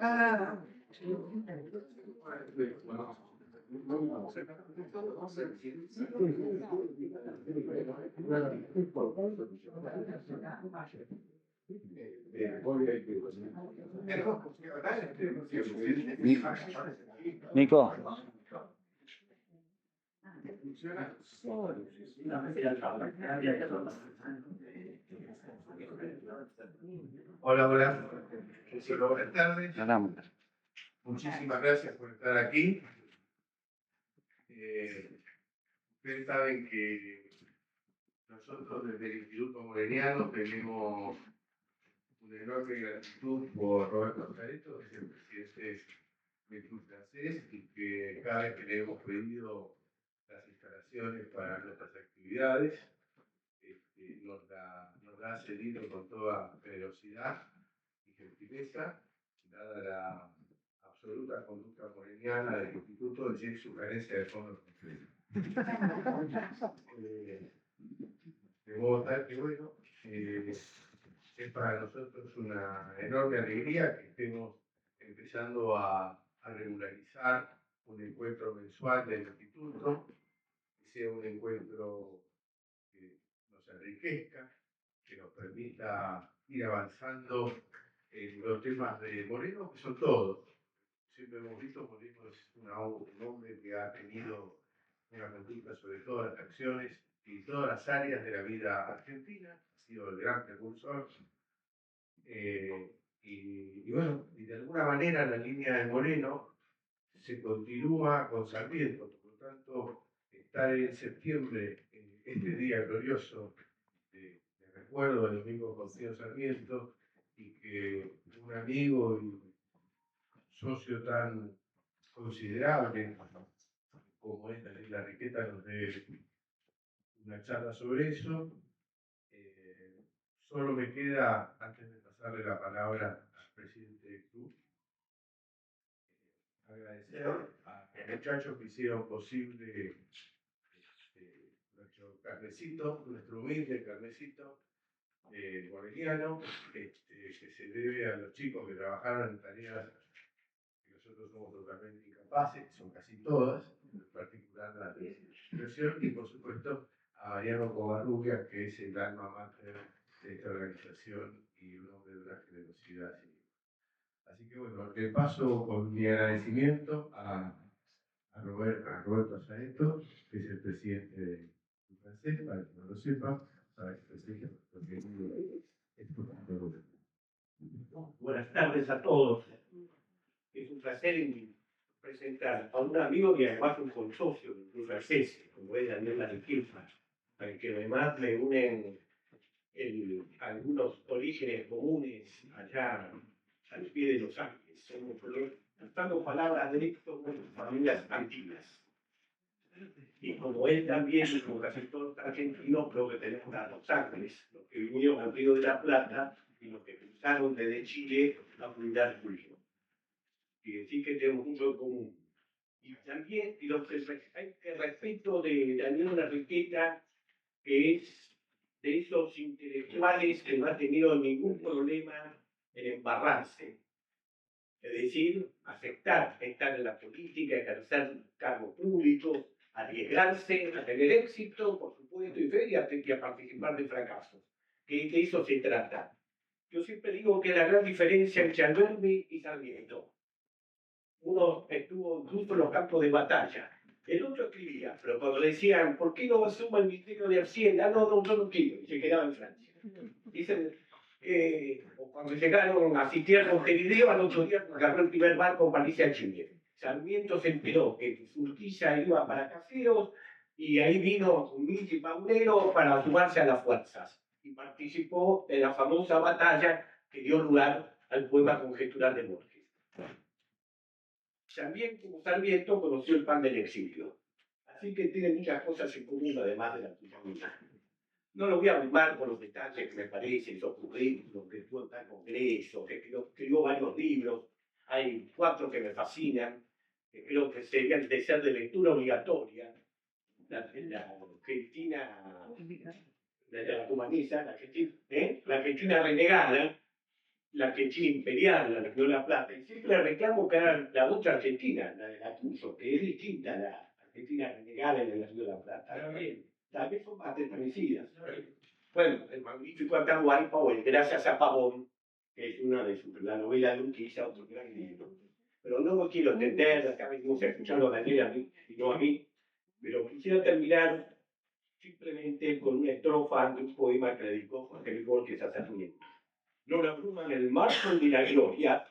Ah. Nico. Hola, hola. Buenas tardes. Muchísimas gracias por estar aquí. Ustedes saben que nosotros desde el Instituto Moreniano tenemos una enorme gratitud por Roberto Careto, que es el presidente del Club Francés, y que cada vez que le hemos pedido las instalaciones para nuestras actividades, nos la ha cedido con toda generosidad y gentileza, dada la absoluta conducta moreniana del Instituto y su carencia de fondos concretos. De modo tal que, bueno, es para nosotros una enorme alegría que estemos empezando a regularizar un encuentro mensual del Instituto, que sea un encuentro que nos enriquezca, que nos permita ir avanzando en los temas de Moreno, que son todos. Siempre hemos visto Moreno es un hombre que ha tenido una conducta sobre todas las acciones y todas las áreas de la vida argentina, ha sido el gran precursor. Y bueno, y de alguna manera la línea de Moreno se continúa con Sarmiento, por lo tanto, estar en septiembre, este día glorioso de recuerdo del domingo Constantino Sarmiento, y que un amigo y socio tan considerable como es la Riqueta nos dé una charla sobre eso. Solo me queda, antes de pasarle la palabra al presidente del club, agradecer a los muchachos que hicieron posible nuestro carnecito, nuestro humilde carnecito moreniano, que se debe a los chicos que trabajaron en tareas que nosotros somos totalmente incapaces, que son casi todas, en particular la de inversión, y por supuesto a Mariano Covarrubias, que es el alma mater de esta organización y un hombre de una generosidad. Así que bueno, le paso con mi agradecimiento a Roberto Saeto, que es el presidente de Francés, para que no lo sepa, para que festeje porque Buenas tardes a todos. Es un placer presentar a un amigo y además un consocio del Club Francés, como es Daniel Larequilpa, al que además me unen algunos orígenes comunes allá al pie de Los Ángeles. Somos, usando palabras de esto, familias antiguas. Y como él también, como casi todos los argentinos, creo que tenemos a Los Ángeles, los que vinieron al Río de la Plata y los que cruzaron desde Chile a fundar Julio. Y decir que tenemos mucho en común. Y también hay que respeto de Daniel Enriqueta, que es de esos intelectuales que no ha tenido ningún problema en embarrarse. Es decir, aceptar estar en la política, ejercer cargos públicos, arriesgarse a tener éxito, por supuesto, y a participar de fracasos. Que de eso se trata. Yo siempre digo que la gran diferencia entre Alberti y Sarmiento. Uno estuvo incluso en los campos de batalla. El otro escribía, pero cuando le decían, ¿por qué no asuma el Ministerio de Hacienda? No, yo no quiero, y se quedaba en Francia. Dicen, cuando llegaron a sitiar Montevideo, al otro día agarró el primer barco para irse a Chile. Sarmiento se enteró que Urquiza iba para Caseros, y ahí vino Humilde y Paunero para sumarse a las fuerzas. Y participó en la famosa batalla que dio lugar al poema conjetural de Borges. También, como Sarmiento, conoció el pan del exilio. Así que tiene muchas cosas en común, además de la cultura. No lo voy a abrumar con los detalles que me parecen, esos currículos, que estuvo en tal congreso, que escribió varios libros. Hay 4 que me fascinan, que creo que serían de ser de lectura obligatoria. La Argentina, la humaniza, la Argentina renegada, la Argentina imperial, la Río de la Plata, y siempre reclamo que era la otra Argentina, la de Lattuso, que es distinta a la Argentina renegada de la Río de la Plata. Ahora bien, también son bastante parecidas. Bueno, el magnífico Atahualpa o el Gracias a Pavón, que es una de sus, la novela de Urquiza, otro gran libro. Pero no me quiero entender, acá venimos escuchando a Daniel a mí, y no a mí, pero quisiera terminar simplemente con una estrofa de un poema que dedicó Jorge Luis Borges a Sarmiento. No la bruma en el marco ni la gloria,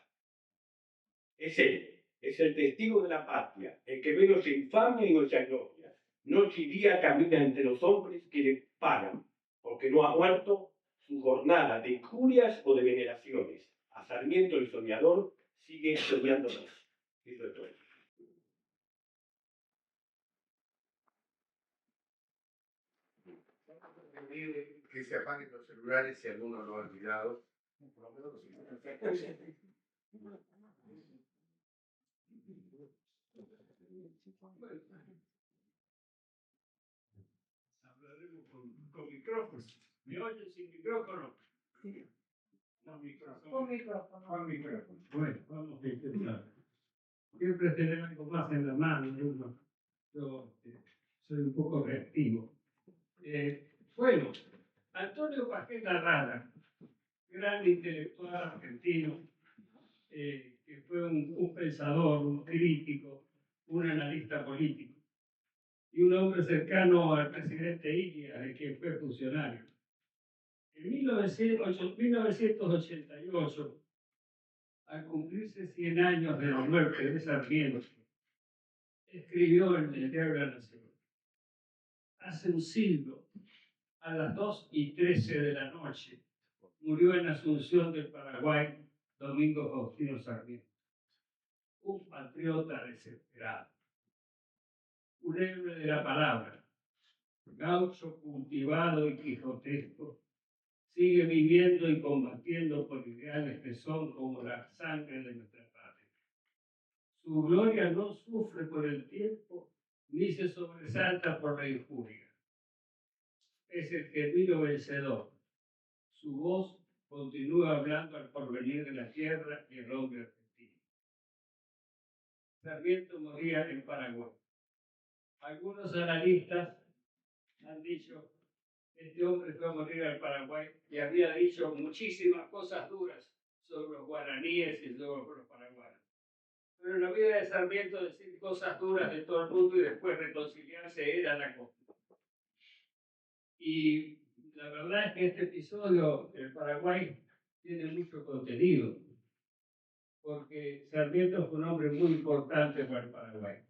es él, es el testigo de la patria, el que ve nuestra infamia y nuestra gloria. Noche y día camina entre los hombres que le pagan, porque no ha muerto su jornada de injurias o de veneraciones. A Sarmiento el soñador sigue soñando más. Eso es todo. Que se apaguen los celulares si alguno lo ha olvidado. Hablaremos con micrófonos. ¿Me oyen sin micrófono? Con micrófono. Con micrófono. Con micrófono. Bueno, vamos a intentar. Siempre tener algo más en la mano. Yo soy un poco reactivo. Bueno, Antonio Pagés Rara, gran intelectual argentino, que fue un pensador, un crítico, un analista político y un hombre cercano al presidente Ilia, de quien fue funcionario. En 1988, al cumplirse 100 años de la muerte de Sarmiento, escribió en el Diario de la Nación: hace un siglo, a las 2:13 de la noche, murió en Asunción del Paraguay Domingo Faustino Sarmiento, un patriota desesperado, un héroe de la palabra, gaucho cultivado y quijotesco, sigue viviendo y combatiendo por ideales que son como la sangre de nuestra patria. Su gloria no sufre por el tiempo ni se sobresalta por la injuria. Es el genuino vencedor. Su voz continúa hablando al porvenir de la tierra y el hombre argentino. Sarmiento moría en Paraguay. Algunos analistas han dicho: este hombre fue a morir al Paraguay y había dicho muchísimas cosas duras sobre los guaraníes y sobre los paraguayos. Pero en la vida de Sarmiento, decir cosas duras de todo el mundo y después reconciliarse era la costumbre. Y la verdad es que este episodio del Paraguay tiene mucho contenido, porque Sarmiento fue un hombre muy importante para el Paraguay.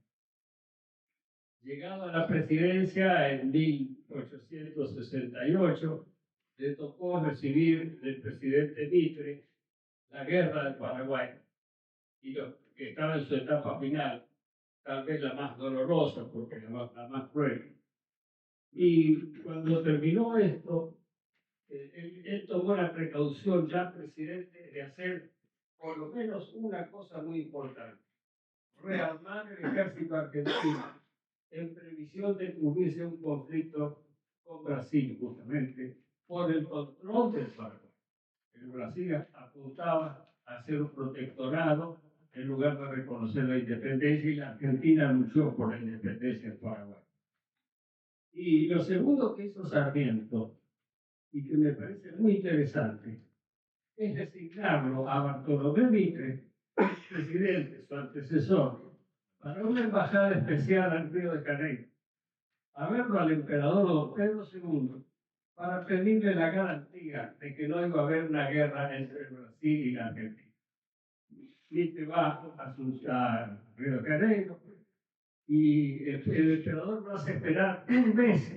Llegado a la presidencia en 1868, le tocó recibir del presidente Mitre la guerra del Paraguay, y que estaba en su etapa final, tal vez la más dolorosa, porque la más cruel. Y cuando terminó esto, él tomó la precaución, ya presidente, de hacer por lo menos una cosa muy importante: rearmar el ejército argentino en previsión de que hubiese un conflicto con Brasil, justamente por el control del Paraguay. El Brasil apuntaba a ser un protectorado en lugar de reconocer la independencia, y la Argentina luchó por la independencia del Paraguay. Y lo segundo que hizo Sarmiento, y que me parece muy interesante, es designarlo a Bartolomé Mitre, presidente, su antecesor, para una embajada especial en Río de Janeiro, a verlo al emperador don Pedro II, para pedirle la garantía de que no iba a haber una guerra entre Brasil y la Argentina. Mitre va a Río de Janeiro y el emperador lo hace esperar un mes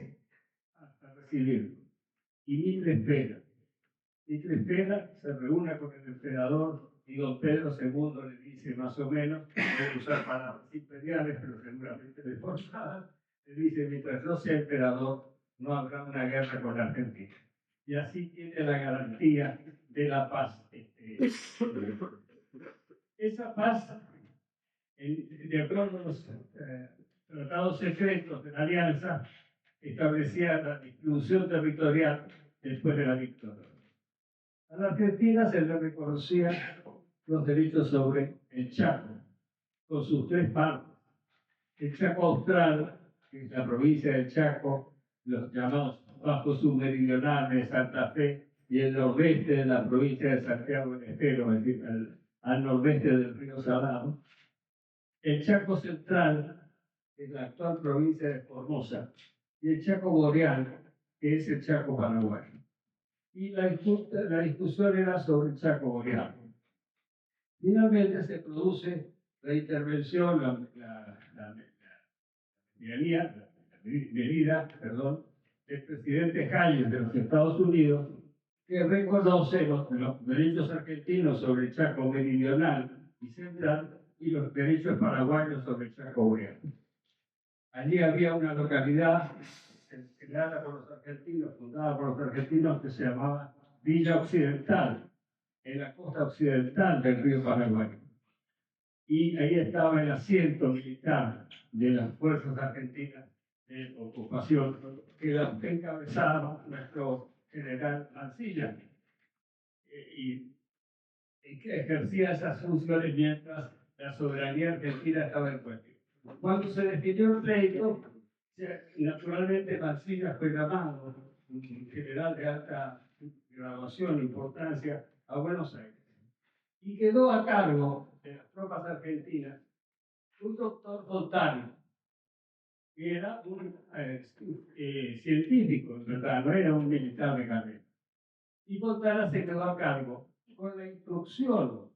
hasta recibirlo. Y Mitre espera. Mitre espera, se reúne con el emperador y don Pedro II le dice más o menos, voy a usar palabras imperiales, pero seguramente reforzadas, le dice: mientras yo sea emperador, no habrá una guerra con la Argentina. Y así tiene la garantía de la paz. Esa paz, de acuerdo a los tratados secretos de la Alianza, establecía la distribución territorial después de la victoria. A la Argentina se le reconocían los derechos sobre el Chaco, con sus tres partes. El Chaco Austral, que es la provincia del Chaco, los llamados bajos submeridionales de Santa Fe, y el nordeste de la provincia de Santiago del Estero, es decir, al nordeste del río Salado. El Chaco Central, que es la actual provincia de Formosa, y el Chaco Boreal, que es el Chaco paraguayo. Y la discusión era sobre el Chaco Boreal. Finalmente se produce la intervención, la medida, del presidente Hayes de los Estados Unidos, que reconoce los derechos argentinos sobre el Chaco meridional y central y los derechos paraguayos sobre el Chaco Boreal. Allí había una localidad creada por los argentinos, fundada por los argentinos, que se llamaba Villa Occidental, en la costa occidental del río Paraguay. Y ahí estaba el asiento militar de las fuerzas argentinas de ocupación, que las encabezaba nuestro general Mansilla, y que ejercía esas funciones mientras la soberanía argentina estaba en cuestión. Cuando se definió el pleito, naturalmente Mansilla fue llamado, un general de alta graduación e importancia, a Buenos Aires, y quedó a cargo de las tropas argentinas un doctor Fontana, que era un científico, en verdad, no era un militar de carrera. Y Fontana se quedó a cargo con la instrucción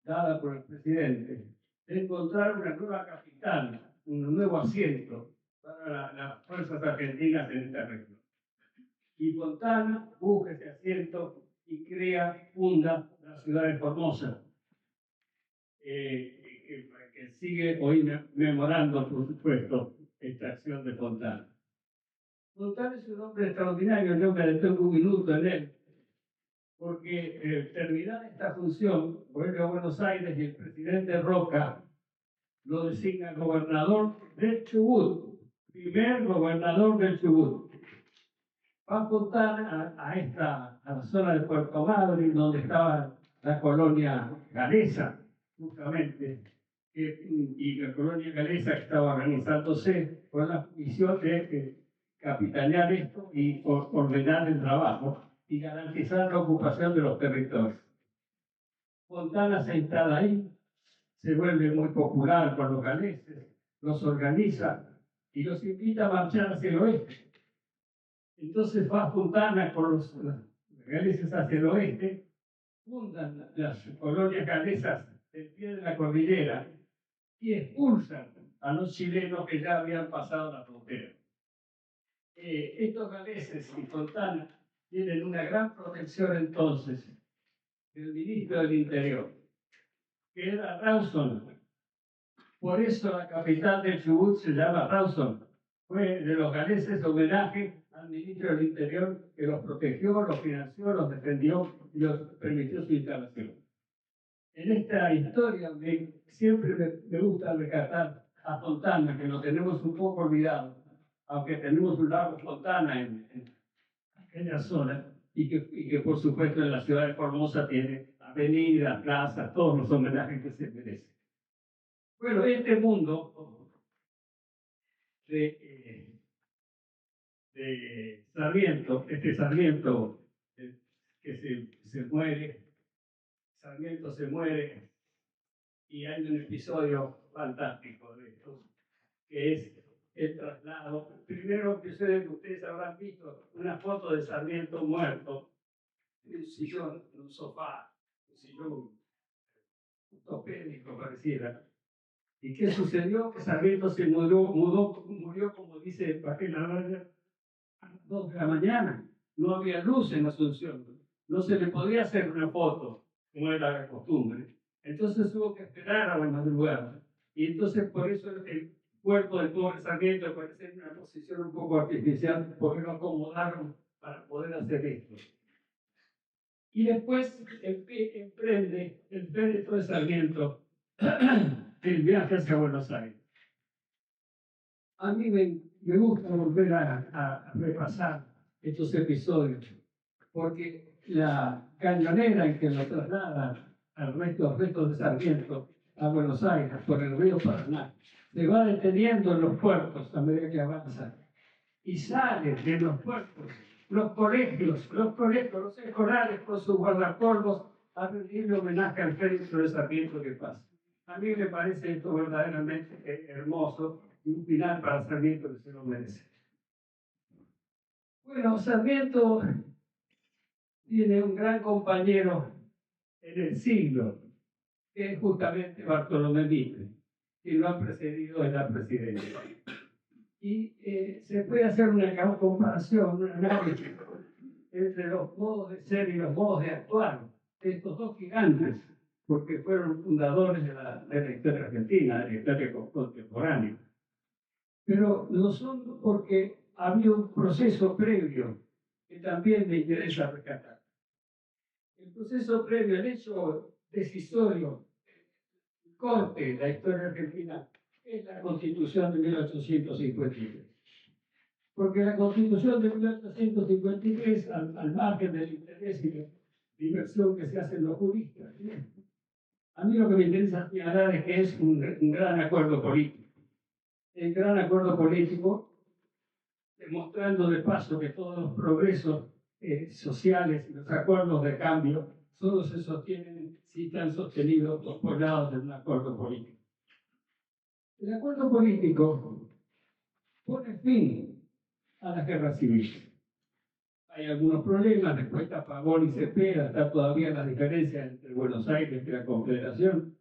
dada por el presidente de encontrar una nueva capital, un nuevo asiento para las fuerzas argentinas en esta región. Y Fontana busca ese asiento y funda la ciudad de Formosa, que sigue hoy memorando, por supuesto, esta acción de Fontana. Fontana es un hombre extraordinario, yo me detengo un minuto en él, porque terminada esta función, vuelve a Buenos Aires y el presidente Roca lo designa gobernador del Chubut, primer gobernador del Chubut. Va Fontana a la zona de Puerto Madryn, donde estaba la colonia galesa, justamente, y la colonia galesa estaba organizándose con la misión de capitanear esto y ordenar el trabajo y garantizar la ocupación de los territorios. Fontana se instala ahí, se vuelve muy popular con los galeses, los organiza y los invita a marchar hacia el oeste. Entonces va Fontana con los galeses hacia el oeste, fundan las colonias galesas del pie de la cordillera y expulsan a los chilenos que ya habían pasado la frontera. Estos galeses y Fontana tienen una gran protección entonces del ministro del Interior, que era Rawson. Por eso la capital del Chubut se llama Rawson. Fue de los galeses homenaje al ministro del Interior, que los protegió, los financió, los defendió y los permitió su instalación. En esta historia siempre me gusta rescatar a Fontana, que lo tenemos un poco olvidado, aunque tenemos un lago Fontana en aquella zona, y que por supuesto en la ciudad de Formosa tiene avenidas, plazas, todos los homenajes que se merecen. Bueno, este mundo de Sarmiento, este Sarmiento que se muere, Sarmiento se muere, y hay un episodio fantástico de esto, que es el traslado. Primero que ustedes habrán visto una foto de Sarmiento muerto en un sillón, en un sofá, un sillón ortopédico pareciera. ¿Y qué sucedió? Que Sarmiento se murió, como dice Paquel Araya, a las 2 de la mañana. No había luz en Asunción. No se le podía hacer una foto, como era la costumbre. Entonces hubo que esperar a la madrugada. Y entonces por eso el cuerpo del pobre Sarmiento parece en una posición un poco artificial, porque lo acomodaron para poder hacer esto. Y después emprende el féretro de Sarmiento el viaje hacia Buenos Aires. A mí me gusta volver a repasar estos episodios, porque la cañonera en que lo traslada al resto de Sarmiento a Buenos Aires por el río Paraná se va deteniendo en los puertos a medida que avanza y sale de los puertos los colegios, los escolares con sus guardapolvos a rendirle homenaje al féretro de Sarmiento que pasa. A mí me parece esto verdaderamente hermoso y un final para Sarmiento que se lo merece. Bueno, Sarmiento tiene un gran compañero en el siglo, que es justamente Bartolomé Mitre, que lo ha precedido en la presidencia. Y se puede hacer una comparación, un análisis entre los modos de ser y los modos de actuar de estos dos gigantes, porque fueron fundadores de la historia argentina, de la historia contemporánea. Pero lo son porque había un proceso previo que también me interesa rescatar. El proceso previo, el hecho decisorio, el corte de la historia argentina, es la Constitución de 1853. Porque la Constitución de 1853, al margen del interés y la diversión que se hacen los juristas, a mí lo que me interesa señalar es que es un gran acuerdo político. El gran acuerdo político, demostrando de paso que todos los progresos sociales y los acuerdos de cambio solo se sostienen si están sostenidos o apoyados en un acuerdo político. El acuerdo político pone fin a la guerra civil. Hay algunos problemas, después está Pavón y Cepeda, está todavía la diferencia entre Buenos Aires y la Confederación,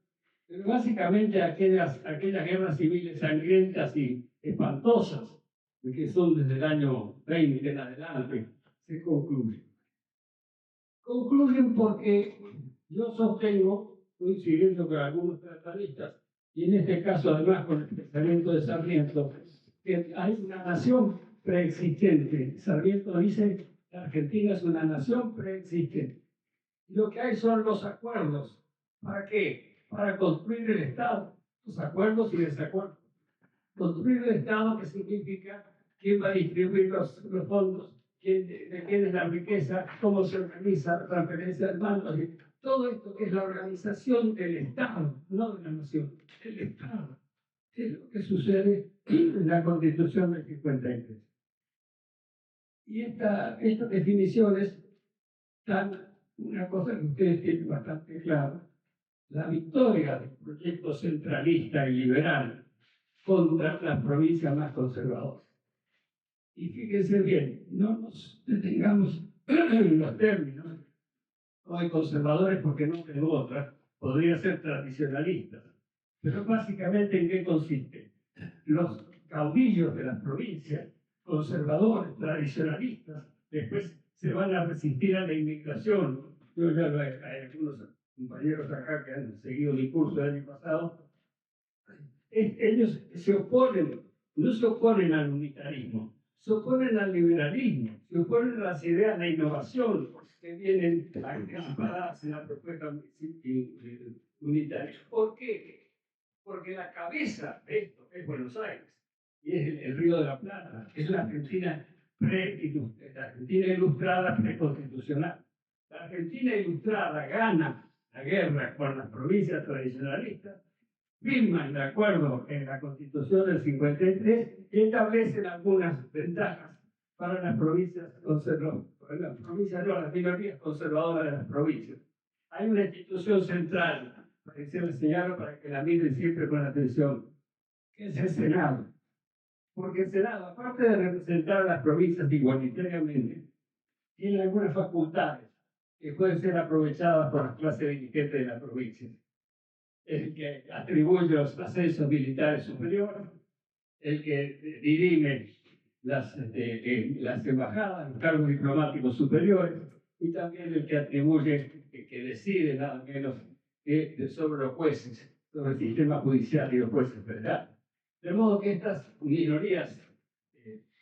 pero básicamente aquellas guerras civiles sangrientas y espantosas, que son desde el año 20 en adelante, se concluyen. Concluyen porque yo sostengo, coincidiendo con algunos tratadistas, y en este caso además con el pensamiento de Sarmiento, que hay una nación preexistente. Sarmiento dice que Argentina es una nación preexistente. Lo que hay son los acuerdos. ¿Para qué? Para construir el Estado. Los acuerdos y desacuerdos. Construir el Estado, que significa quién va a distribuir los fondos, de quién es la riqueza, cómo se organiza la transferencia de mando. Todo esto que es la organización del Estado, no de la nación, el Estado. Es lo que sucede en la Constitución del 53. Y estas definiciones dan una cosa que ustedes tienen bastante clara: la victoria del proyecto centralista y liberal contra las provincias más conservadoras. Y fíjense bien, no nos detengamos en los términos. No hay conservadores porque no tengo otras, podría ser tradicionalistas. Pero básicamente, ¿en qué consiste? Los caudillos de las provincias, conservadores, tradicionalistas, después se van a resistir a la inmigración. Yo ya hay algunos compañeros acá que han seguido mi curso del año pasado. Ellos se oponen, no se oponen al unitarismo, se oponen al liberalismo, se oponen a las ideas de innovación que vienen amparadas en la propuesta unitaria. ¿Por qué? Porque la cabeza de esto es Buenos Aires y es el Río de la Plata, es la Argentina la Argentina ilustrada preconstitucional. La Argentina ilustrada gana la guerra con las provincias tradicionalistas, firman de acuerdo en la Constitución del 53 y establecen algunas ventajas para las provincias conservadoras, las minorías conservadoras de las provincias. Hay una institución central, para que se les señalo para que la miren siempre con atención, que es el Senado. Porque el Senado, aparte de representar a las provincias igualitariamente, tiene algunas facultades que pueden ser aprovechadas por las clases dirigentes de la provincia. El que atribuye los ascensos militares superiores, el que dirime las embajadas, los cargos diplomáticos superiores, y también el que atribuye, que decide nada menos que sobre los jueces, sobre el sistema judicial y los jueces federales. De modo que estas minorías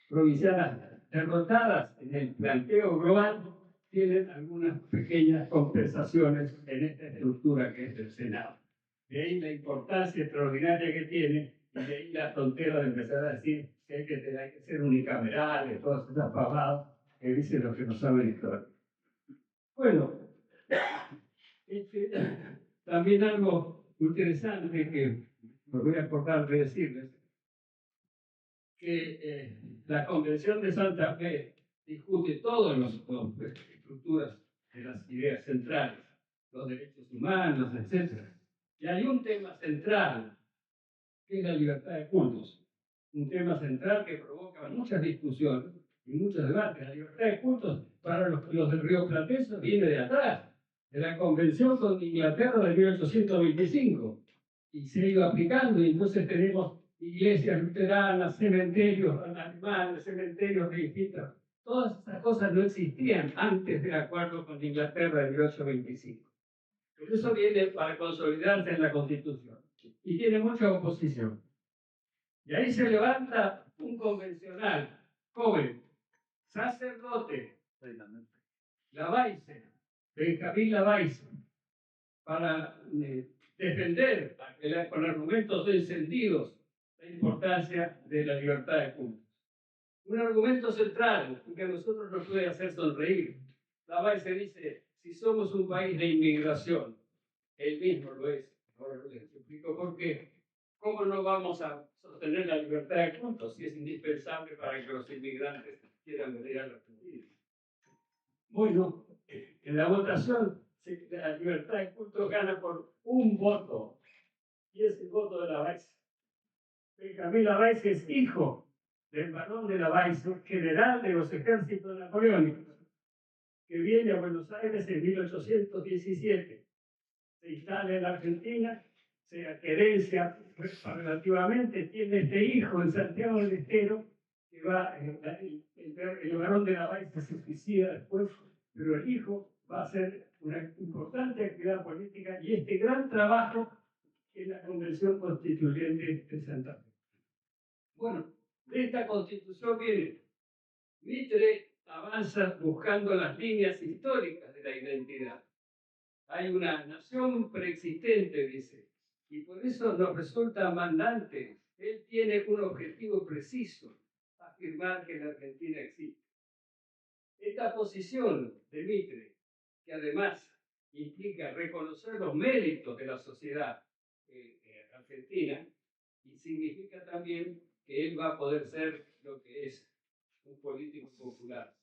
provincianas derrotadas en el planteo global tienen algunas pequeñas compensaciones en esta estructura que es el Senado. De ahí la importancia extraordinaria que tiene, y de ahí la tontera de empezar a decir que hay que ser unicamerales, todas esas pavadas que dicen los que no saben historia. Bueno, este, también algo interesante que me voy a acordar de decirles, que la Convención de Santa Fe discute todas las estructuras de las ideas centrales, los derechos humanos, etc. Y hay un tema central, que es la libertad de cultos. Un tema central que provoca muchas discusiones y muchos debates. La libertad de cultos para los del Río Platense viene de atrás, de la Convención con Inglaterra de 1825, y se ha ido aplicando, y entonces tenemos iglesias luteranas, cementerios alemanes, cementerios de distintas. Todas esas cosas no existían antes del acuerdo con Inglaterra de 1825. Pero eso viene para consolidarse en la Constitución y tiene mucha oposición. Y ahí se levanta un convencional, joven, sacerdote, Lavaisse, Benjamín Lavaisse, para defender con argumentos encendidos la importancia de la libertad de culto. Un argumento central que a nosotros nos puede hacer sonreír. Lavaisse dice, si somos un país de inmigración, él mismo lo es. Ahora les explico por qué. ¿Cómo no vamos a sostener la libertad de culto si es indispensable para que los inmigrantes quieran venir a la Argentina? Bueno, en la votación la libertad de culto gana por un voto, y es el voto de Lavaisse. Benjamín Lavaisse es hijo del barón de Lavaisse, general de los ejércitos napoleónicos, que viene a Buenos Aires en 1817. Se instala en la Argentina, se querencia relativamente, tiene este hijo en Santiago del Estero, que va, el barón de Lavaisse se suicida después, pero el hijo va a hacer una importante actividad política y este gran trabajo en la Convención Constituyente de Santa Fe. Bueno, de esta constitución viene, Mitre avanza buscando las líneas históricas de la identidad. Hay una nación preexistente, dice, y por eso nos resulta mandante. Él tiene un objetivo preciso, afirmar que la Argentina existe. Esta posición de Mitre, que además implica reconocer los méritos de la sociedad argentina, y significa también que él va a poder ser lo que es un político popular.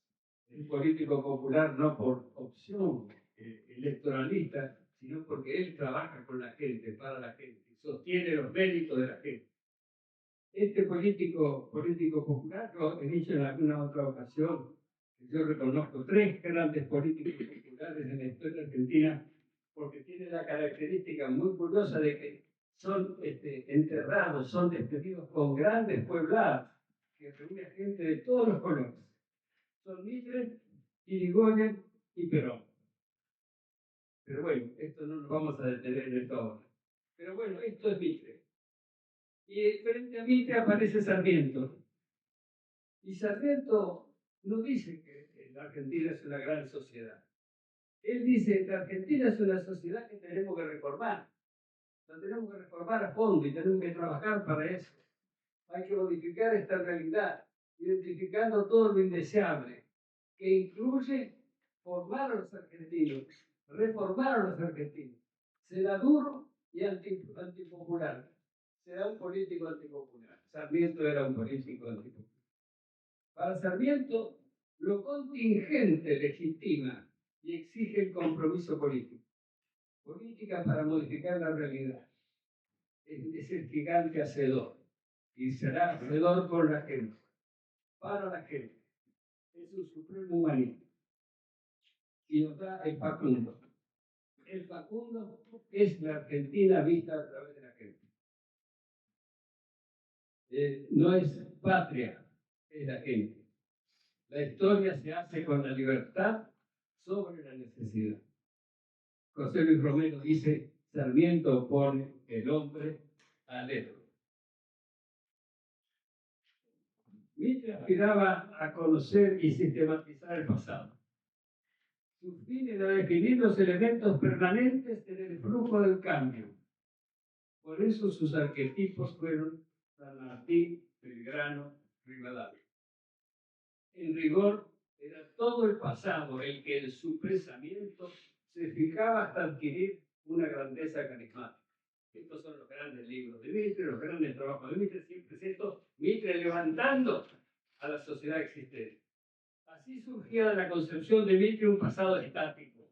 Un político popular no por opción electoralista, sino porque él trabaja con la gente, para la gente, sostiene los méritos de la gente. Este político popular, yo he dicho en alguna otra ocasión, yo reconozco 3 grandes políticos populares en la historia argentina, porque tiene la característica muy curiosa de que son enterrados, son despedidos con grandes puebladas, que reúnen gente de todos los colores. Son Mitre, Irigoyen y Perón. Pero bueno, esto no nos vamos a detener en esta ahora. Pero bueno, esto es Mitre. Y frente a Mitre aparece Sarmiento. Y Sarmiento no dice que la Argentina es una gran sociedad. Él dice que la Argentina es una sociedad que tenemos que reformar. La tenemos que reformar a fondo y tenemos que trabajar para eso. Hay que modificar esta realidad, identificando todo lo indeseable, que incluye formar a los argentinos, reformar a los argentinos. Será duro y antipopular. Será un político antipopular. Sarmiento era un político antipopular. Para Sarmiento, lo contingente legitima y exige el compromiso político. Política para modificar la realidad. Es el gigante hacedor. Y será hacedor con la gente, para la gente. Es un supremo humanista. Y nos da el Facundo. El Facundo es la Argentina vista a través de la gente. No es patria, es la gente. La historia se hace con la libertad sobre la necesidad. José Luis Romero dice, Sarmiento pone el hombre al héroe. Mitre aspiraba a conocer y sistematizar el pasado. Su fin era definir los elementos permanentes en el flujo del cambio. Por eso sus arquetipos fueron San Martín, Belgrano, Rivadavia. En rigor, Era todo el pasado el que en su pensamiento se fijaba hasta adquirir una grandeza carismática. Estos son los grandes libros de Mitre, los grandes trabajos de Mitre, siempre es esto, Mitre levantando a la sociedad existente. Así surgía de la concepción de Mitre un pasado estático.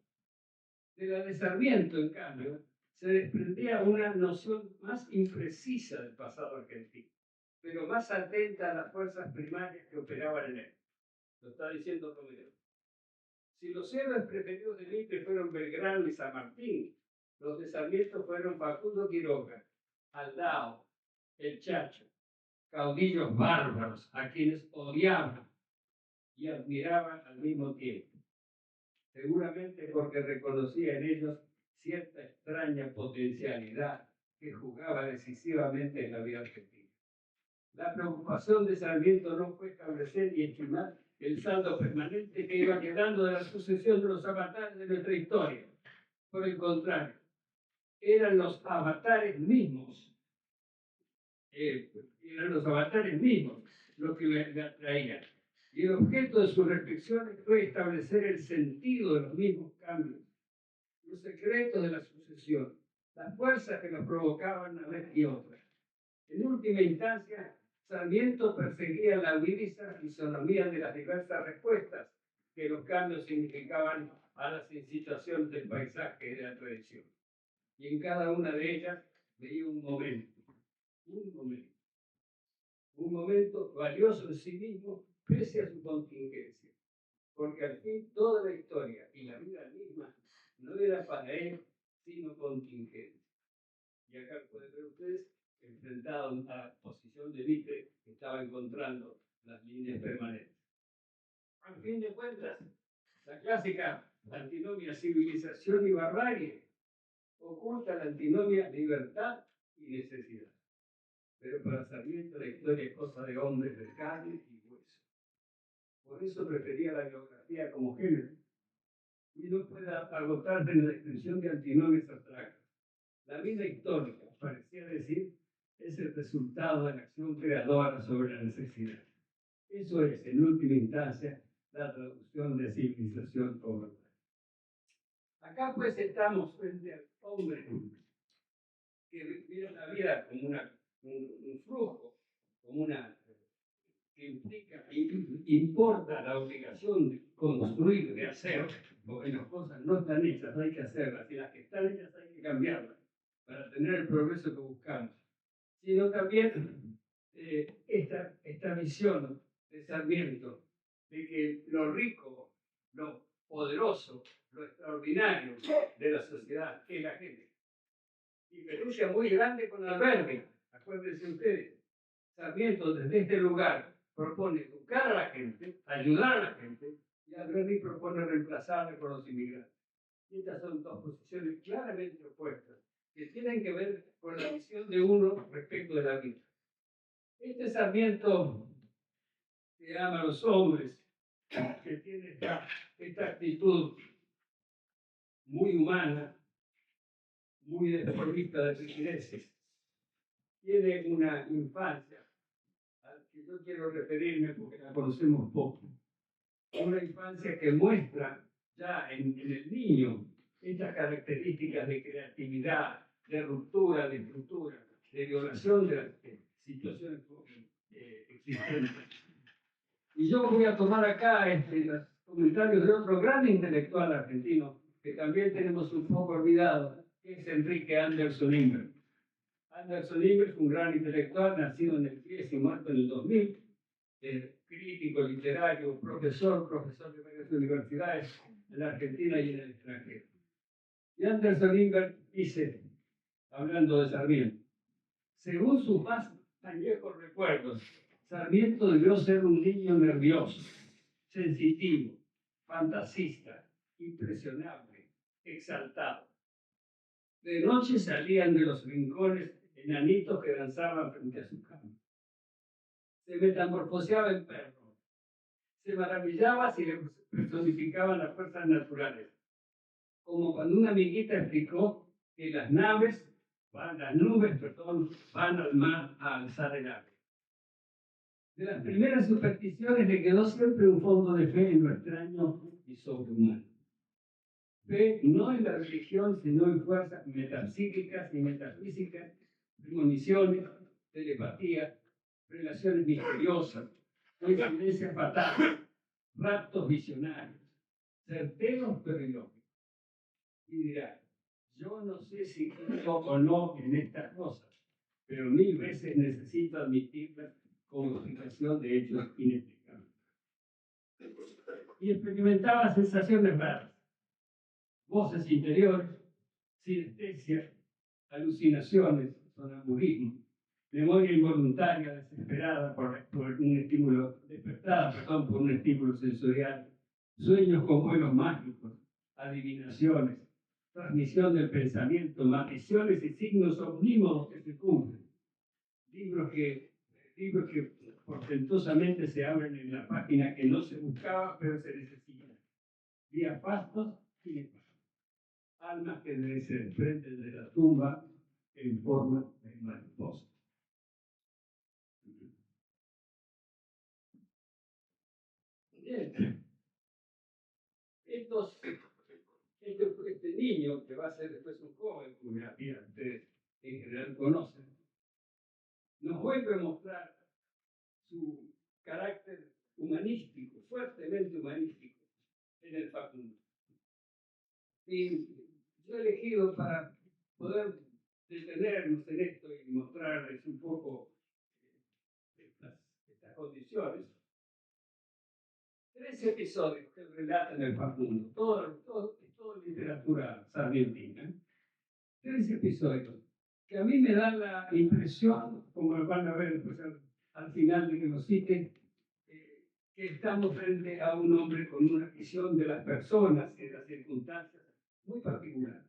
De la de Sarmiento, en cambio, se desprendía una noción más imprecisa del pasado argentino, pero más atenta a las fuerzas primarias que operaban en él. Lo está diciendo Romero. Si los héroes preferidos de Mitre fueron Belgrano y San Martín, los de Sarmiento fueron Facundo Quiroga, Aldao, El Chacho, caudillos bárbaros a quienes odiaban y admiraban al mismo tiempo, seguramente porque reconocía en ellos cierta extraña potencialidad que jugaba decisivamente en la vida argentina. La preocupación de Sarmiento no fue establecer y estimar el saldo permanente que iba quedando de la sucesión de los avatares de nuestra historia. Por el contrario, eran los avatares mismos, lo que le atraían. Y el objeto de sus reflexiones fue establecer el sentido de los mismos cambios, los secretos de la sucesión, las fuerzas que los provocaban una vez y otra. En última instancia, Sarmiento perseguía la vivisa fisonomía de las diversas respuestas que los cambios significaban a las situaciones del paisaje y de la tradición. Y en cada una de ellas veía un momento valioso en sí mismo, pese a su contingencia, porque al fin toda la historia y la vida misma no era para él sino contingencia. Y acá pueden ver ustedes, enfrentado a la posición de Mitre, que estaba encontrando las líneas permanentes. Al fin de cuentas, la clásica antinomia civilización y barbarie oculta la antinomia libertad y necesidad. Pero para Sarmiento la historia es cosa de hombres de carne y hueso. Por eso prefería la biografía como género y no puede agotarse en la descripción de antinomias abstractas. La vida histórica, parecía decir, es el resultado de la acción creadora sobre la necesidad. Eso es, en última instancia, la traducción de civilización o verdad. Acá pues estamos frente al hombre que vive la vida como un flujo, como una que implica, importa la obligación de construir, de hacer, porque las cosas no están hechas, hay que hacerlas, y las que están hechas hay que cambiarlas para tener el progreso que buscamos, sino también esta visión de Sarmiento, de que lo rico, lo poderoso, lo extraordinario de la sociedad es la gente. Diferencia muy grande con Alberti, acuérdense ustedes. Sarmiento desde este lugar propone educar a la gente, ayudar a la gente, y Alberti propone reemplazarla con los inmigrantes. Y estas son dos posiciones claramente opuestas, que tienen que ver con la visión de uno respecto de la vida. Este Sarmiento que ama a los hombres, que tiene esta actitud muy humana, muy desprovista de rigideces, tiene una infancia a la que yo quiero referirme porque la conocemos poco. Una infancia que muestra ya en el niño estas características de creatividad, de ruptura, de estructura, de violación de las situaciones existentes. Y yo voy a tomar acá los comentarios de otro gran intelectual argentino que también tenemos un poco olvidado, que es Enrique Anderson Inver. Anderson Inver es un gran intelectual nacido en el 10 y muerto en el 2000, crítico literario, profesor de varias universidades en la Argentina y en el extranjero. Y Anderson Inver dice, hablando de Sarmiento, según sus más viejos recuerdos, Sarmiento debió ser un niño nervioso, sensitivo, fantasista, impresionable, exaltado. De noche salían de los rincones enanitos que danzaban frente a su cama. Se metamorfoseaba en perro. Se maravillaba si le personificaban las fuerzas naturales. Como cuando una amiguita explicó que las nubes van al mar a alzar el ave. De las primeras supersticiones le quedó siempre un fondo de fe en lo extraño y sobrehumano. Fe no en la religión, sino en fuerzas metapsíquicas y metafísicas, premoniciones, telepatía, relaciones misteriosas, coincidencias fatales, raptos visionarios, certeros pero ilógicos. Y dirá, yo no sé si creo o no en estas cosas, pero 1000 veces necesito admitirlas como explicación de hechos inexplicables. Y experimentaba sensaciones raras, voces interiores, sinestesia, alucinaciones, sonambulismo, memoria involuntaria desesperada por un estímulo, despertada, por un estímulo sensorial, sueños con vuelos mágicos, adivinaciones, transmisión del pensamiento, maldiciones y signos omnímodos que se cumplen, libros que portentosamente se abren en la página que no se buscaba pero se necesita, días fastos y nefastos, almas que se desprenden de la tumba en forma de mariposa. Bien. Este niño, que va a ser después un joven, como ya ustedes en general conocen, nos vuelve a mostrar su carácter humanístico, fuertemente humanístico, en el Facundo. Y yo he elegido para poder detenernos en esto y mostrarles un poco estas condiciones. 3 episodios que relatan el Facundo, toda literatura sarmientina. 3 episodios que a mí me dan la impresión, como lo van a ver pues, al final de que lo cite, que estamos frente a un hombre con una visión de las personas y de las circunstancias muy particular.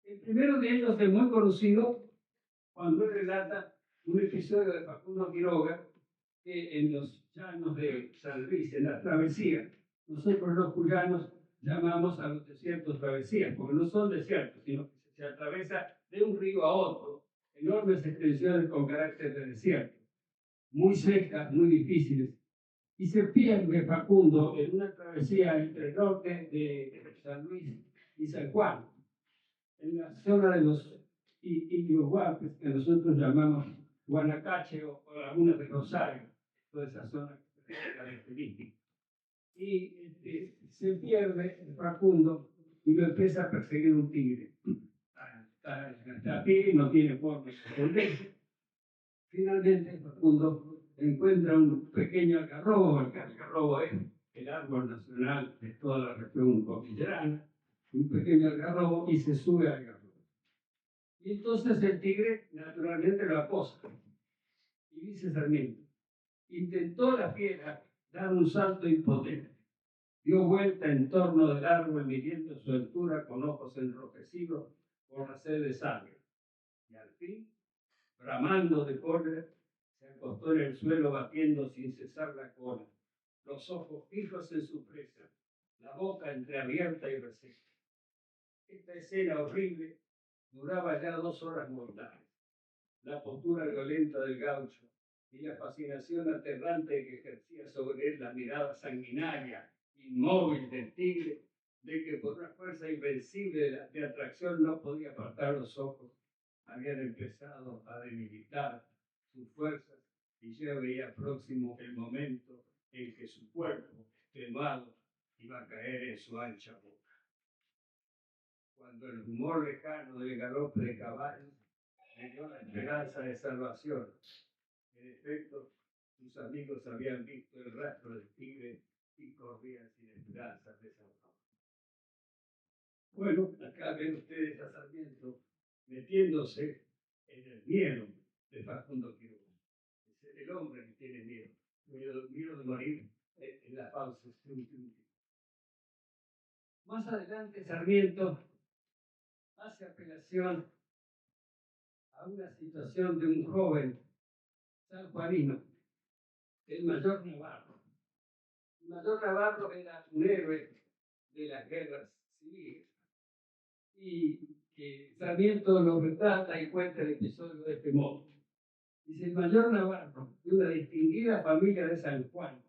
El primero de ellos es muy conocido cuando él relata un episodio de Facundo Quiroga que en los llanos de San Luis, en la travesía, nosotros los cuyanos llamamos a los desiertos travesías, porque no son desiertos, sino que se atraviesa de un río a otro, enormes extensiones con carácter de desierto, muy secas, muy difíciles, y se pierde Facundo en una travesía entre el norte de San Luis y San Juan, en la zona de los Iguaques, que nosotros llamamos Guanacache o algunas de Rosario, toda esa zona característica. Y se pierde Facundo y lo empieza a perseguir un tigre. Está a pie, no tiene forma de esconderse. Finalmente Facundo encuentra un pequeño algarrobo. El algarrobo es el árbol nacional de toda la región cordillerana, un pequeño algarrobo, y se sube al algarrobo. Y entonces el tigre naturalmente lo acosa. Y dice Sarmiento, intentó la fiera dar un salto impotente. Dio vuelta en torno del árbol midiendo su altura con ojos enrojecidos por la sed de sangre. Y al fin, bramando de cólera, se acostó en el suelo batiendo sin cesar la cola, los ojos fijos en su presa, la boca entreabierta y reseca. Esta escena horrible duraba ya 2 horas mortales. La postura violenta del gaucho y la fascinación aterrante que ejercía sobre él la mirada sanguinaria, inmóvil del tigre, de que por una fuerza invencible de atracción no podía apartar los ojos, habían empezado a debilitar sus fuerzas y ya veía próximo el momento en que su cuerpo, extenuado, iba a caer en su ancha boca. Cuando el rumor lejano del galope de caballos le dio la esperanza de salvación. En efecto, sus amigos habían visto el rastro del tigre y corrían sin esperanzas de salvación. Bueno, acá ven ustedes a Sarmiento metiéndose en el miedo de Facundo Quiroga. Es el hombre que tiene miedo de morir en las fauces. Más adelante Sarmiento hace apelación a una situación de un joven sanjuanino, el Mayor Navarro. El Mayor Navarro era un héroe de las guerras civiles y Sarmiento lo retrata y cuenta el episodio de este modo. Dice el mayor Navarro, de una distinguida familia de San Juan,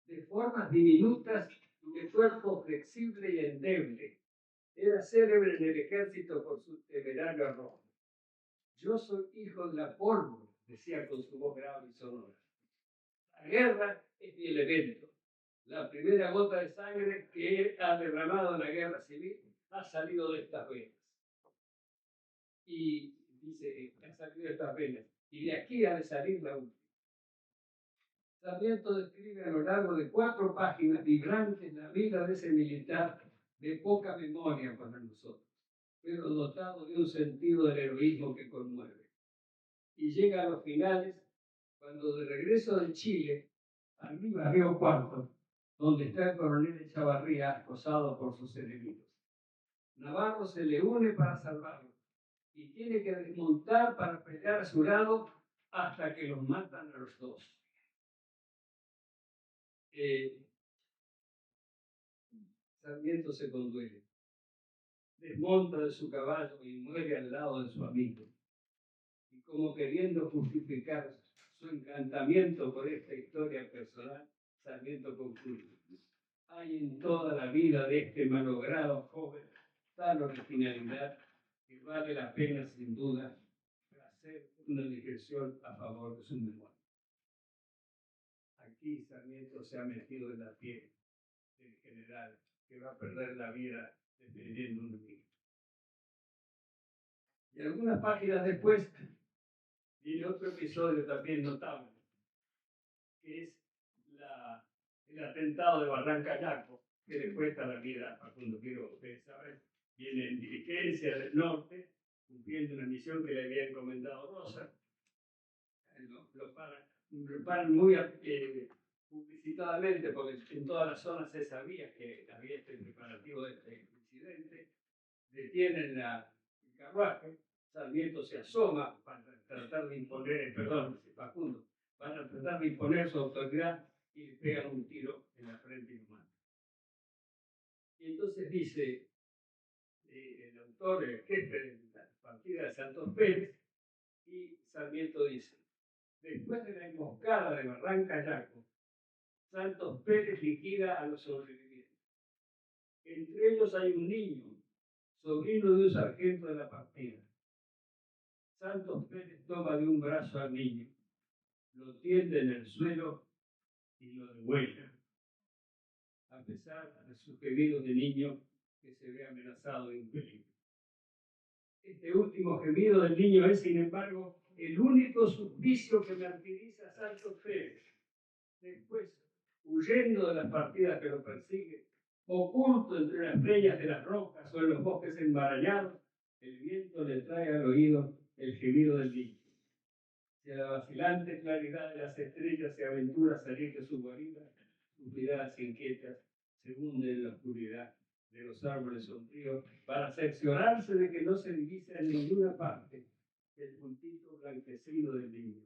de formas diminutas y de cuerpo flexible y endeble. Era célebre en el ejército por su temerario arrojo. Yo soy hijo de la pólvora, decía con su voz grave y sonora. La guerra es mi elemento. La primera gota de sangre que ha derramado en la guerra civil ha salido de estas venas. Y dice, ha salido de estas venas. Y de aquí ha de salir la última. Sarmiento describe a lo largo de 4 páginas vibrantes la vida de ese militar de poca memoria para nosotros, pero dotado de un sentido del heroísmo que conmueve. Y llega a los finales, cuando de regreso de Chile, arriba Río Cuarto, donde está el coronel Echavarría acosado por sus enemigos. Navarro se le une para salvarlo y tiene que desmontar para pelear a su lado hasta que los matan a los dos. Sarmiento se conduele, desmonta de su caballo y muere al lado de su amigo. Y como queriendo justificar su encantamiento por esta historia personal, Sarmiento concluye: hay en toda la vida de este malogrado joven tal originalidad que vale la pena sin duda hacer una digresión a favor de su memoria. Aquí Sarmiento se ha metido en la piel del general que va a perder la vida defendiendo un amigo. Y algunas páginas después viene otro episodio también notable, que es el atentado de Barranca Yaco, que le cuesta la vida a Facundo Quiroga. Ustedes saben, viene en diligencia del norte, cumpliendo una misión que le había encomendado Rosa. Lo paran muy publicitadamente, porque en todas las zonas se sabía que había este preparativo de este incidente. Detienen el carruaje, Sarmiento se asoma para tratar de imponer, Facundo, para tratar de imponer su autoridad y le pegan un tiro en la frente y lo matan. Y entonces dice el autor, el jefe de la partida de Santos Pérez, y Sarmiento dice: después de la emboscada de Barranca Yaco, Santos Pérez liquida a los sobrevivientes. Entre ellos hay un niño, sobrino de un sargento de la partida. Santos Pérez toma de un brazo al niño, lo tiende en el suelo y lo devuelve, a pesar de su gemido de niño que se ve amenazado de un peligro. Este último gemido del niño es, sin embargo, el único suplicio que martiriza a Santos Pérez. Después, huyendo de las partidas que lo persiguen, oculto entre las estrellas de las rocas o en los bosques enmarañados, el viento le trae al oído el gemido del niño. Si a la vacilante claridad de las estrellas se aventura a salir de su guarida, sus miradas inquietas se hunden en la oscuridad de los árboles sombríos para cerciorarse de que no se divisa en ninguna parte el puntito blanquecino del niño.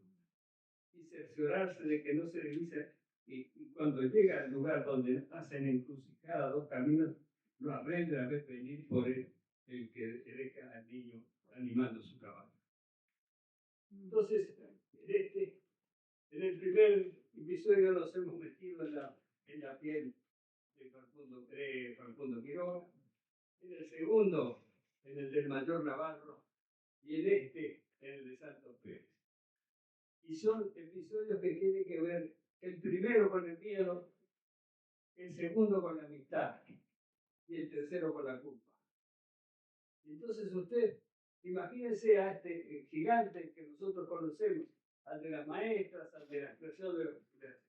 Y cerciorarse de que no se divisa, y cuando llega al lugar donde hacen encrucijada 2 caminos, lo aprende a ver venir por él el que deja al niño animando su caballo. Entonces, en el primer episodio nos hemos metido en la piel de Facundo Quiroga, en el segundo, en el del mayor Navarro, y en el de Santos Pérez. Y son episodios que tienen que ver, el primero con el miedo, el segundo con la amistad, y el tercero con la culpa. Entonces usted, imagínense a este gigante que nosotros conocemos, al de las maestras, al de la expresión de las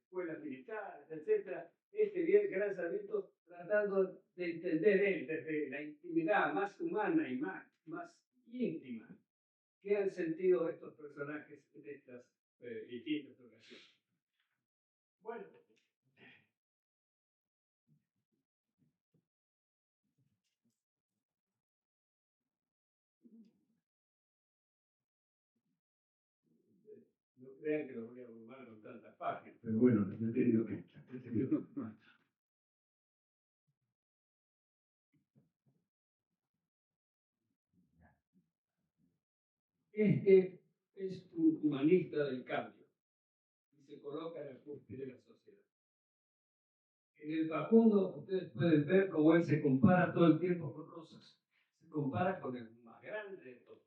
escuelas militares, etc. Este bien gran Sarmiento tratando de entender él desde la intimidad más humana y más íntima que han sentido estos personajes en estas distintas ocasiones. Bueno, no crean que lo voy a abrumar con tantas páginas, pero bueno, he tenido que. es un humanista del cambio y se coloca en la cúspide de la sociedad. En el Facundo ustedes pueden ver cómo él se compara todo el tiempo con Rosas. Se compara con el más grande de todos.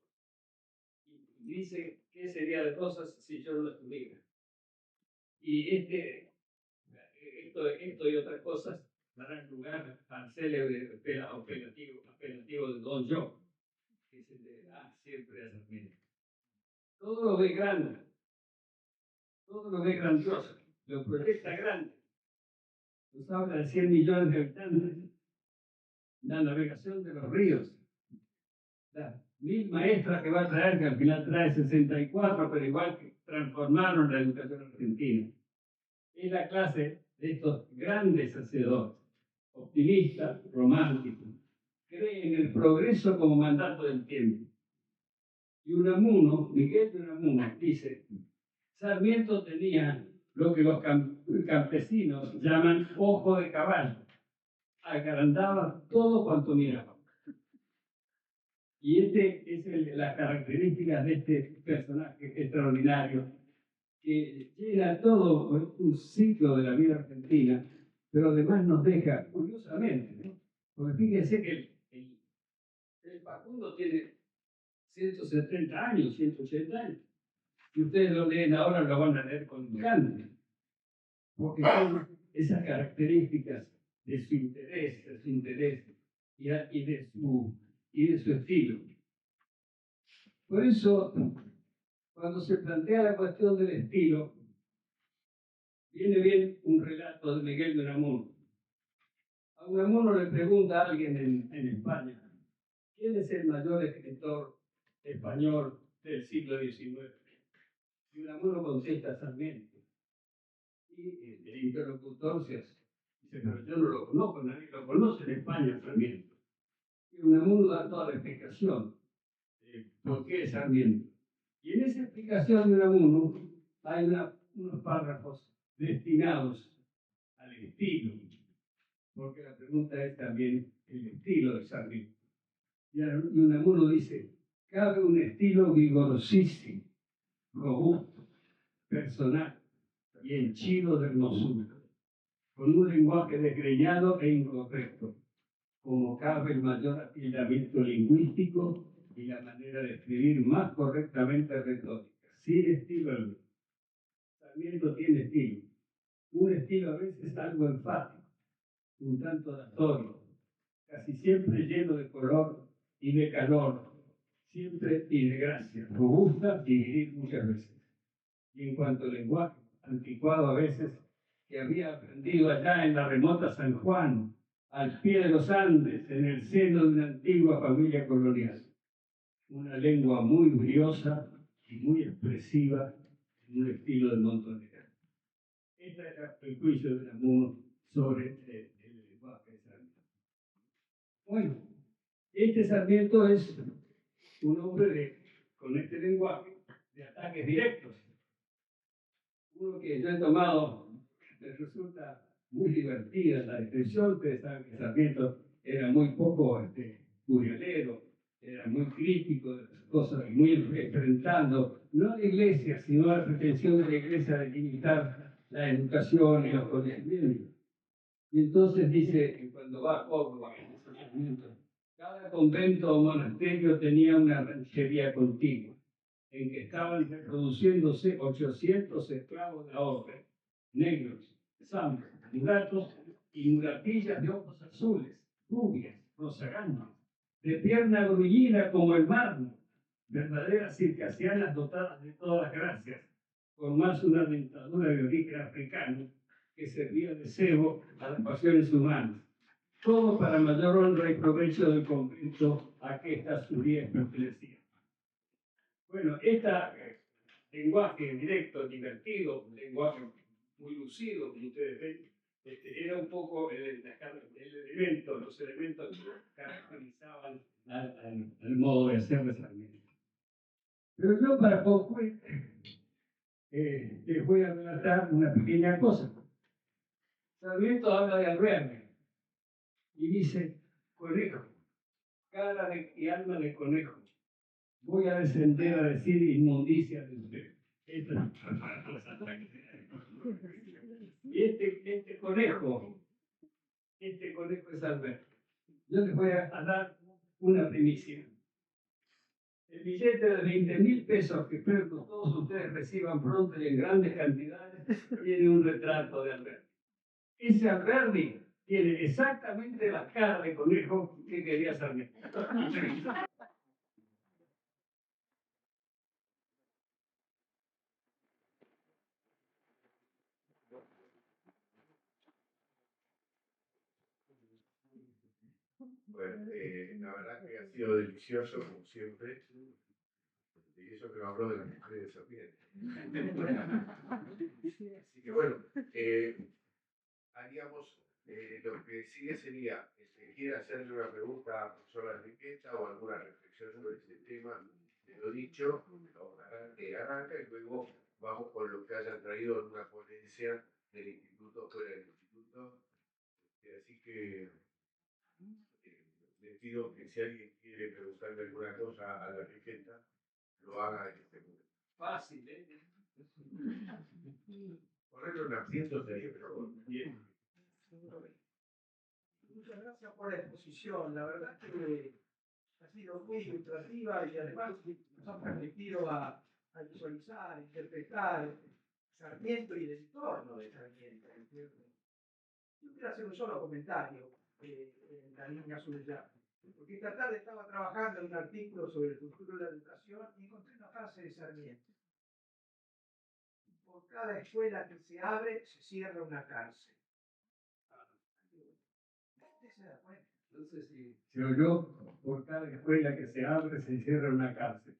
Y dice, ¿qué sería de Rosas si yo no estuviera? Y esto y otras cosas darán lugar al célebre apelativo de Don John, que se le da siempre a Sarmiento. Todo lo ve grande, todo lo ve grandioso, lo proyecta grande. Nos habla de 100 millones de habitantes, la navegación de los ríos, las 1000 maestras que va a traer, que al final trae 64, pero igual que transformaron la educación argentina. Es la clase de estos grandes hacedores, optimistas, románticos, creen en el progreso como mandato del tiempo. Y Unamuno, Miguel de Unamuno, dice, Sarmiento tenía lo que los campesinos llaman ojo de caballo, agrandaba todo cuanto miraba. Y las características de este personaje extraordinario, que llena todo un ciclo de la vida argentina, pero además nos deja, curiosamente, ¿no? Porque fíjense que el Facundo tiene 170 años, 180 años. Si ustedes lo leen ahora, lo van a leer con encanto, porque son esas características de su interés y de su estilo. Por eso, cuando se plantea la cuestión del estilo, viene bien un relato de Miguel de Unamuno. A Unamuno le pregunta a alguien en España, ¿quién es el mayor escritor español del siglo XIX? Y Unamuno contesta Sarmiento. Y el interlocutor se dice, pero yo no lo conozco, nadie lo conoce en España, Sarmiento. Y Unamuno da toda la explicación de por qué es Sarmiento. Y en esa explicación de Unamuno hay unos párrafos destinados al estilo, porque la pregunta es también el estilo de Sarmiento. Y Unamuno dice, cabe un estilo vigorosísimo, robusto, personal y henchido de hermosura, con un lenguaje desgreñado e incorrecto, como cabe el mayor afilamiento lingüístico y la manera de escribir más correctamente retórica, sin estilo alguno. Sarmiento tiene estilo, un estilo a veces algo enfático, un tanto oratorio, casi siempre lleno de color y de calor, siempre y de gracia, robusta y viril muchas veces. Y en cuanto al lenguaje, anticuado a veces, que había aprendido allá en la remota San Juan, al pie de los Andes, en el seno de una antigua familia colonial. Una lengua muy briosa y muy expresiva, en un estilo de montonera. Este era el juicio de Unamuno sobre el lenguaje de Sarmiento. Bueno, este Sarmiento es un hombre con este lenguaje de ataques directos. Uno que yo he tomado, me resulta muy divertida la descripción. Ustedes saben que Sarmiento era muy poco curiolero, era muy crítico de las cosas, muy enfrentando, no a la iglesia, sino a la pretensión de la iglesia de limitar la educación y los conocimientos. Y entonces dice que cuando va a Córdoba, cada convento o monasterio tenía una ranchería contigua, en que estaban reproduciéndose 800 esclavos de la orden, negros, zambos, mulatos y mulatillas de ojos azules, rubias, rozagantes, de pierna grullida como el mármol, verdaderas circasianas dotadas de todas las gracias, con más una dentadura de origen africano que servía de cebo a las pasiones humanas. Todo para mayor honra y provecho del convento a que estas surías pertenecían. Bueno, lenguaje directo, divertido, un lenguaje muy lucido, como ustedes ven, era un poco los elementos que caracterizaban al modo de hacer de Sarmiento. Pero yo para concluir, les voy a relatar una pequeña cosa. Sarmiento habla de Alvear y dice, conejo, cara y alma de conejo, voy a descender a decir inmundicia de usted. Y este conejo es Alberto. Yo les voy a dar una primicia. El billete de 20.000 pesos que espero que todos ustedes reciban pronto y en grandes cantidades tiene un retrato de Alberto. Ese Alberti tiene exactamente la cara de conejo que quería Sarmiento. Bueno, la verdad que ha sido delicioso, como siempre. Y eso que me habló de las mujeres de serpiente. Así que bueno, haríamos, lo que sigue sería, quiere hacerle una pregunta a profesora Enriqueta o alguna reflexión sobre este tema, de lo dicho, arranca y luego vamos con lo que hayan traído en una ponencia del instituto, fuera del instituto. Así que les pido que si alguien quiere preguntarle alguna cosa a la Enriqueta, lo haga en este momento. Fácil, ¿eh? Ponerlo en asiento sería, pero bien. Muchas gracias por la exposición. La verdad que ha sido muy ilustrativa y además nos ha permitido a visualizar, a interpretar Sarmiento y el entorno de Sarmiento. Yo quiero hacer un solo comentario en la línea suya. Porque esta tarde estaba trabajando en un artículo sobre el futuro de la educación y encontré una frase de Sarmiento. Por cada escuela que se abre, se cierra una cárcel. Entonces, si se oyó, por cada escuela que se abre, se cierra una cárcel.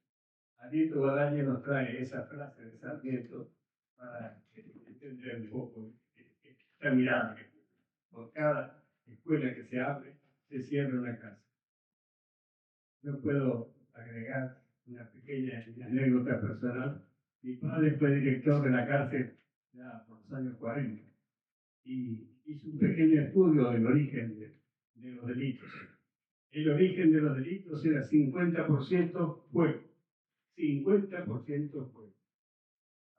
Aristo Badaño nos trae esa frase de Sarmiento para entender un poco esta mirada. Por cada escuela que se abre, se cierra una cárcel. Yo puedo agregar una pequeña anécdota personal. Mi padre fue director de la cárcel ya por los años 40 y hizo un pequeño estudio del origen de los delitos. El origen de los delitos era 50% fuego. 50% fuego.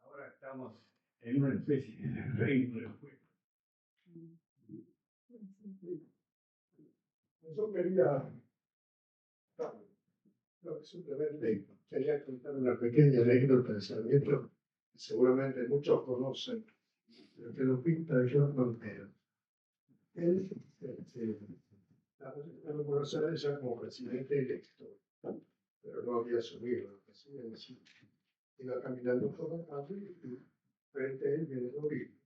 Ahora estamos en una especie de reino del fuego. Yo quería, simplemente quería contar una pequeña anécdota de Sarmiento que seguramente muchos conocen, pero que lo pinta de John Montero. Él estaba en Buenos Aires ya como presidente electo, pero no había asumido la presidencia. Iba caminando por la calle y frente a él viene el obispo.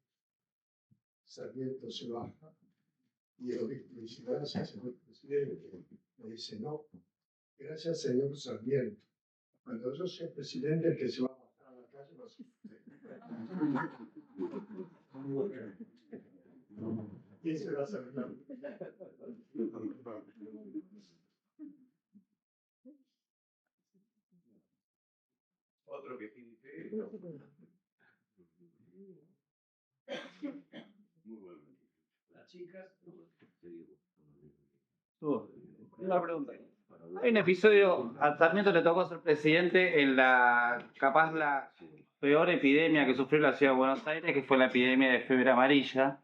Sarmiento se baja y el obispo dice: gracias, señor presidente. Le dice: no, gracias, señor Sarmiento. Cuando yo sea presidente, el que se va a matar a la calle va a ser usted. Y ese va a ser claro. Otro que tiene fe. Muy bueno. Las chicas. Una pregunta. Hay un episodio, a Sarmiento le tocó ser presidente en capaz la peor epidemia que sufrió la ciudad de Buenos Aires, que fue la epidemia de fiebre amarilla.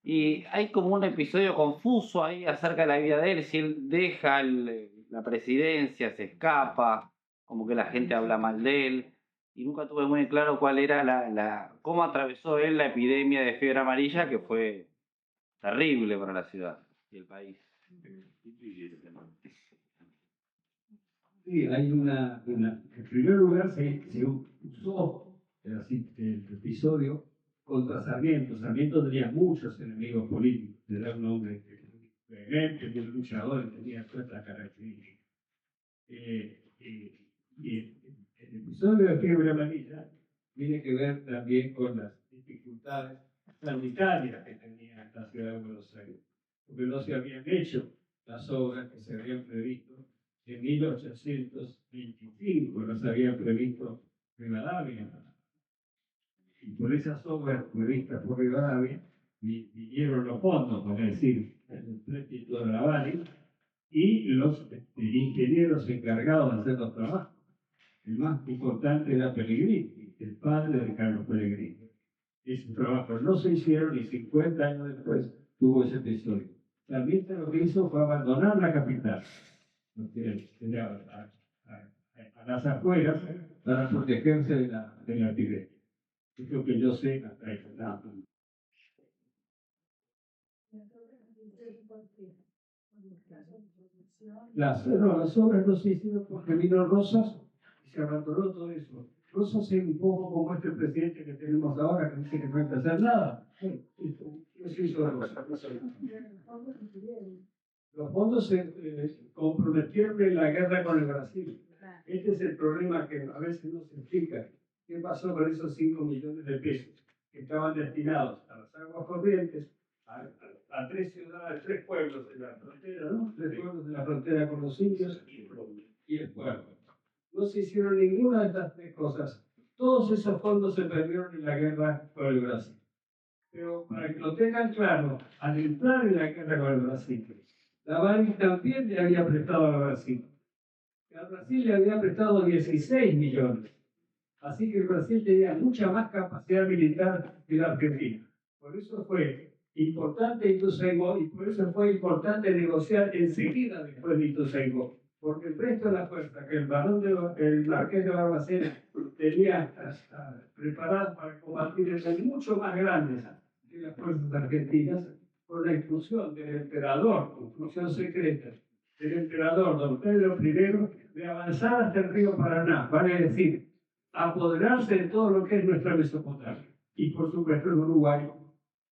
Y hay como un episodio confuso ahí acerca de la vida de él, si él deja la presidencia, se escapa, como que la gente habla mal de él. Y nunca tuve muy claro cuál era cómo atravesó él la epidemia de fiebre amarilla, que fue terrible para la ciudad y el país. Sí, hay en primer lugar se usó el episodio contra Sarmiento. Sarmiento tenía muchos enemigos políticos, era un hombre vehemente, un luchador, tenía todas estas características. Y el episodio de fiebre amarilla tiene que ver también con las dificultades sanitarias que tenía la ciudad de Buenos Aires, porque no se habían hecho las obras que se habían previsto en 1825, no se habían previsto Rivadavia. Y por esas obras previstas por Rivadavia vinieron los fondos, es decir, el empréstito de la Bari y los ingenieros encargados de hacer los trabajos. El más importante era Pellegrini, el padre de Carlos Pellegrini. Ese trabajo no se hicieron y 50 años después tuvo ese episodio. También lo que hizo fue abandonar la capital, a las afueras, para protegerse de la epidemia. Es lo que yo sé hasta ahí. Las obras no se hicieron porque vino Rosas y se abandonó todo eso. Rosas es un poco como este presidente que tenemos ahora que dice que no hay que hacer nada. No se hizo Rosas. Los fondos se comprometieron en la guerra con el Brasil. Este es el problema que a veces no se explica. ¿Qué pasó con esos 5 millones de pesos que estaban destinados a las aguas corrientes, a 3 ciudades, 3 pueblos de la frontera, ¿no? 3 pueblos de la frontera con los indios y el pueblo? No se hicieron ninguna de estas 3 cosas. Todos esos fondos se perdieron en la guerra con el Brasil. Pero para que lo tengan claro, al entrar en la guerra con el Brasil, la Bari también le había prestado a Brasil. A Brasil le había prestado 16 millones. Así que Brasil tenía mucha más capacidad militar que la Argentina. Por eso fue importante Ituzaingó y por eso fue importante negociar enseguida después de Ituzaingó. Porque el resto de la fuerza que el marqués de Barbacena tenía preparadas para combatir eran mucho más grandes que las fuerzas argentinas, con la inclusión del emperador, inclusión secreta, del emperador don Pedro I, de avanzar hasta el río Paraná, vale decir, apoderarse de todo lo que es nuestra Mesopotamia. Y por supuesto el Uruguay,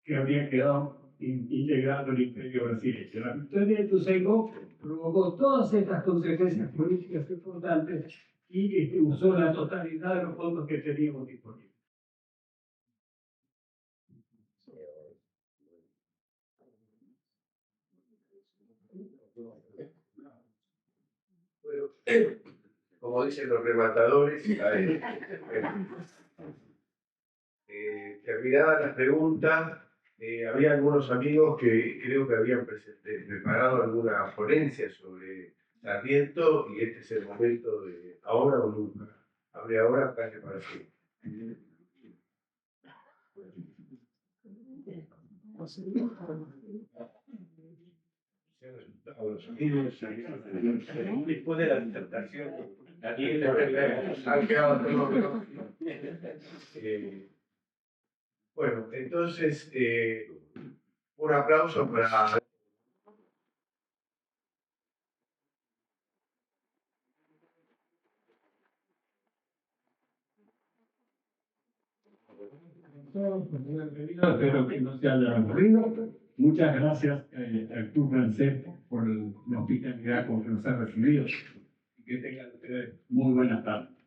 que había quedado integrado el imperio brasileño. La victoria de Ituzaingó provocó todas estas consecuencias políticas importantes y usó la totalidad de los fondos que teníamos disponibles. Bueno, como dicen los rematadores, terminaban las preguntas. Había algunos amigos que creo que habían preparado alguna ponencia sobre Sarmiento y este es el momento de ahora o nunca. Hable ahora, calle para siempre. Después de la disertación, Han quedado todos. Bueno, entonces, un aplauso para Espero que no se haya aburrido. Muchas gracias al Club Francés por la hospitalidad con que nos ha recibido y que tengan ustedes muy buenas tardes.